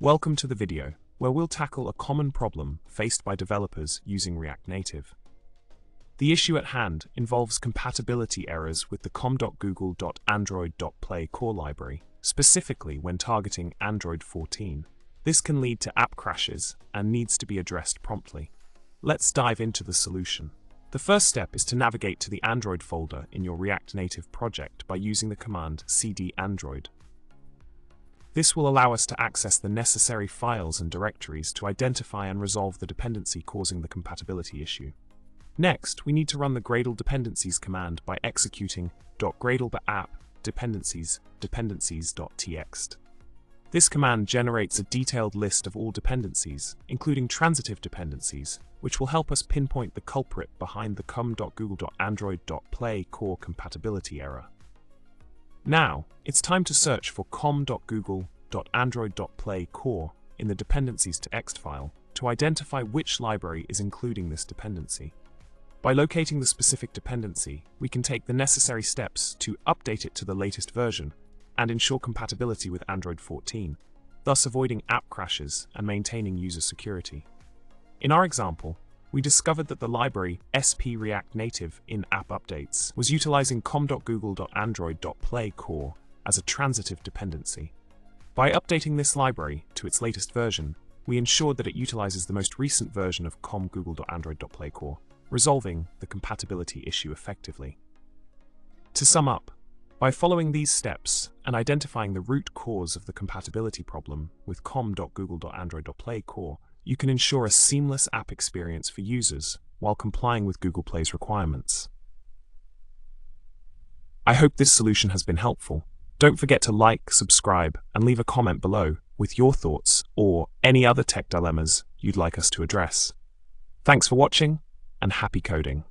Welcome to the video, where we'll tackle a common problem faced by developers using React Native. The issue at hand involves compatibility errors with the com.google.android.play core library, specifically when targeting Android 14. This can lead to app crashes and needs to be addressed promptly. Let's dive into the solution. The first step is to navigate to the Android folder in your React Native project by using the command cd android. This will allow us to access the necessary files and directories to identify and resolve the dependency causing the compatibility issue. Next, we need to run the Gradle dependencies command by executing .gradle_app dependencies.txt. This command generates a detailed list of all dependencies, including transitive dependencies, which will help us pinpoint the culprit behind the com.google.android.play core compatibility error. Now, it's time to search for com.google.android.play core in the dependencies.txt file to identify which library is including this dependency. By locating the specific dependency, we can take the necessary steps to update it to the latest version and ensure compatibility with Android 14, thus avoiding app crashes and maintaining user security. In our example, we discovered that the library SP React Native in app updates was utilizing com.google.android.play core as a transitive dependency. By updating this library to its latest version, we ensured that it utilizes the most recent version of com.google.android.play core, resolving the compatibility issue effectively. To sum up, by following these steps and identifying the root cause of the compatibility problem with com.google.android.play core, you can ensure a seamless app experience for users while complying with Google Play's requirements. I hope this solution has been helpful. Don't forget to like, subscribe, and leave a comment below with your thoughts or any other tech dilemmas you'd like us to address. Thanks for watching, and happy coding.